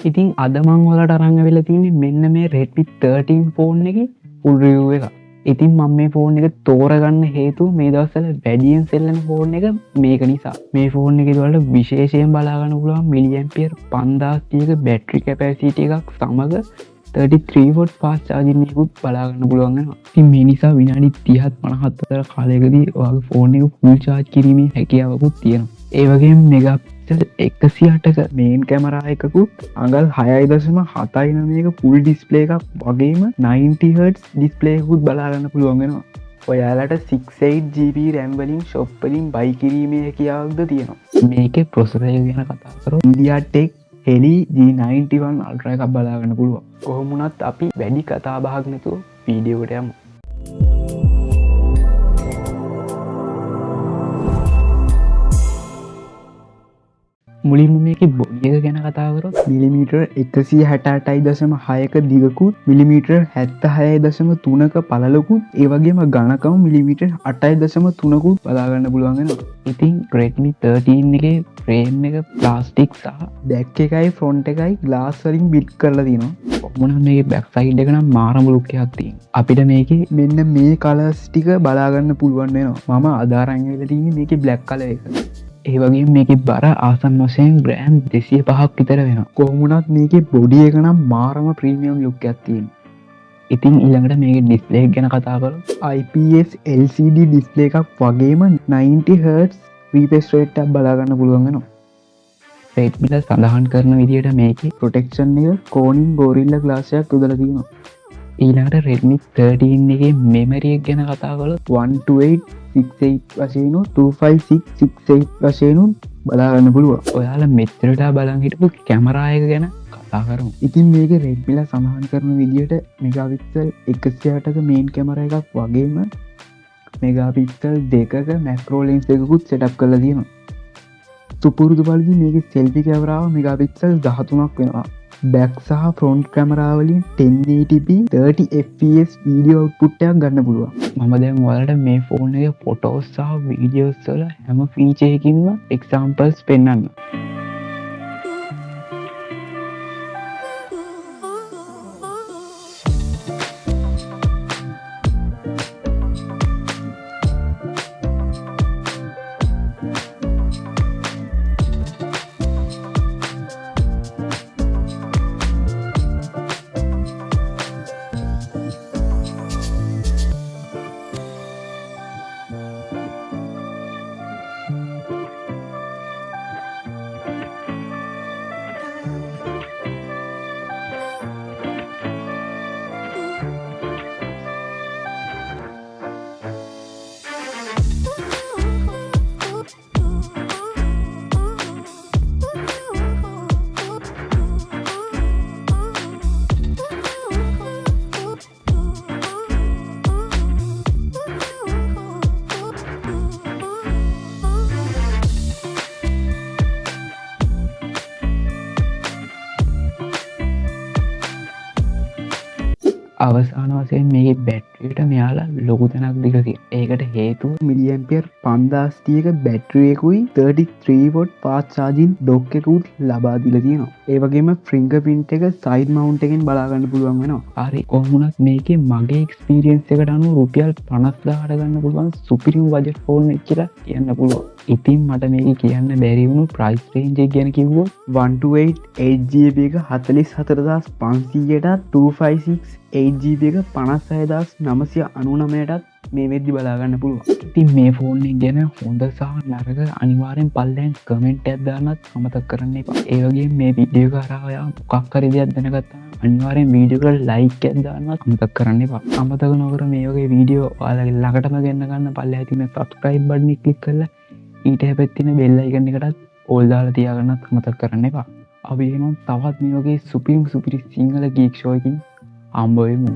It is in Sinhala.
ඉතින් අද මං වලට අරන් වෙලා තියෙන්නේ මෙන්න මේ Redmi 13 ෆෝන් එකේ full review එක. ඉතින් මම මේ ෆෝන් එක තෝරගන්න හේතුව මේ දවස්වල වැඩියෙන් සෙල්ලන ෆෝන් එක මේක නිසා. මේ ෆෝන් එකේ වලට විශේෂයෙන් බලා ගන්න පුළුවන් මිලිඇම්පියර් 5000ක බැටරි කැපැසිටි එකක් සමග 33 watt fast charging එකකුත් බලා ගන්න පුළුවන් වෙනවා. ඉතින් මේ නිසා විනාඩි 30ත් 50ත් අතර කාලයකදී ඔයාගේ ෆෝන් එක full charge කිරීමේ හැකියාවකුත් තියෙනවා. ඒ වගේම මෙගාපික්සල් 108ක මේන් කැමරා එකකුත් අඟල් 6.79ක full display එකක් වගේම 90Hz display එකකුත් බලා ගන්න පුළුවන් වෙනවා. ඔයාලට 68GB RAM වලින් shop වලින් buy කිරීමේ හැකියාවක්ද තියෙනවා. මේකේ processor එක ගැන කතා කරොත් MediaTek Helio G91 Ultra එකක් බලා ගන්න පුළුවන්. කොහොම වුණත් අපි වැඩි කතා බහක් නැතුව වීඩියෝ එකට යමු. මුලින්ම මේකේ බොඩි එක ගැන කතා කරොත් මිලිමීටර් 168.6ක දිගකුත් මිලිමීටර් 76.3ක පළලකුත් ඒ වගේම ඝනකම මිලිමීටර් 8.3කුත් බලා ගන්න පුළුවන් වෙනවා. ඉතින් Redmi 13 එකේ ෆ්‍රේම් එක ප්ලාස්ටික් සහ බෑක් එකයි ෆ්‍රොන්ට් එකයි ග්ලාස් වලින් බිල්ඩ් කරලා තියෙනවා. මොනවා මේකේ බෑක් සයිඩ් එක නම් මාරම ලුක් එකක් තියෙනවා. අපිට මේකේ මෙන්න මේ කලර්ස් ටික බලා ගන්න පුළුවන් වෙනවා. මම අදාරන් වෙලා තියෙන්නේ මේකේ බ්ලැක් කලර් එක. ඒ වගේ මේකේ බර ආසන්න වශයෙන් ග්‍රෑම් 205ක් විතර වෙනවා. කොහොම වුණත් මේකේ බොඩි එක නම් මාරම ප්‍රීමියම් ලුක් එකක් තියෙනවා. ඉතින් ඊළඟට මේකේ ඩිස්ප්ලේ එක ගැන කතා කරොත් IPS LCD ඩිස්ප්ලේ එකක් වගේම 90Hz refresh rate එකක් බලා ගන්න පුළුවන් වෙනවා. Redmi සඳහන් කරන විදිහට මේකේ ප්‍රොටෙක්ෂන් එක Corning Gorilla Glass එකක් යොදලා තියෙනවා. ඊළඟට Redmi 13 එකේ මෙමරි එක ගැන කතා කළොත් 12868 වශයෙන් 25668 වශයෙන් බලා ගන්න පුළුවන්. ඔයාලා මෙච්චරට බලන් හිටපු කැමරා එක ගැන කතා කරමු. ඉතින් මේකේ Redmi සඳහන් කරන විදිහට මෙගාපික්සල් 108ක මේන් කැමරා එකක් වගේම මෙගාපික්සල් 2ක මැක්‍රෝ ලෙන්ස් එකකුත් සෙටප් කරලා තියෙනවා. සුපුරුදු පරිදි මේකේ සෙල්ෆි කැමරාව මෙගාපික්සල් 13ක් වෙනවා. බැක් සහ front කැමරාවලින් 1080p 30fps video output එකක් ගන්න පුළුවන්. මම දැන් ඔයාලට මේ ෆෝන් එකේ ෆොටෝස් සහ වීඩියෝස් වල හැම ෆීචර් එකකින්ම එක්සැම්පල්ස් පෙන්නන්න. අවසාන වශයෙන් මේකේ බැටරියට මෙයාලා ලොකු තැනක් දීලා තියෙනවා. ඒකට හේතුව මිලිඇම්පියර් 5030ක battery එකකුයි 33 watt fast charging dock එකකුත් ලබා දීලා තියෙනවා. ඒ වගේම fingerprint එක side mount එකෙන් බලා ගන්න පුළුවන් වෙනවා. හරි කොහොම වුණත් මේකේ මගේ experience එකට අනුව රුපියල් 50000කට ගන්න පුළුවන් supreme budget phone එක කියලා කියන්න පුළුවන්. ඉතින් මට මේක කියන්න බැරි වුණු price range එක ගැන කිව්වොත් 128GB එක 44500ට 256 8GB එක 56999ටත් මේ වෙද්දි බලා ගන්න පුළුවන්. ඉතින් මේ ෆෝන් එක ගැන හොඳ සහ නරක අනිවාර්යෙන් පල්ලෙන් කමෙන්ට් එකක් දාන්නත් අමතක කරන්න එපා. ඒ වගේම මේ වීඩියෝ එක හරහා ඔයා මොකක් හරි දෙයක් දැනගත්තා නම් අනිවාර්යෙන් වීඩියෝ එකට ලයික් එකක් දාන්නත් අමතක කරන්න එපා. අමතක නොකර මේ වගේ වීඩියෝ ඔයාලගේ ළඟටම ගෙන්න ගන්න පල්ලෙහා තියෙන subscribe button එක click කරලා ඊට හැපෙත් තියෙන bell icon එකටත් all දාලා තියාගන්නත් අමතක කරන්න එපා. අපි එනවා තවත් මේ වගේ සුපිරි සිංහල geek show එකකින් හම්බ වෙමු.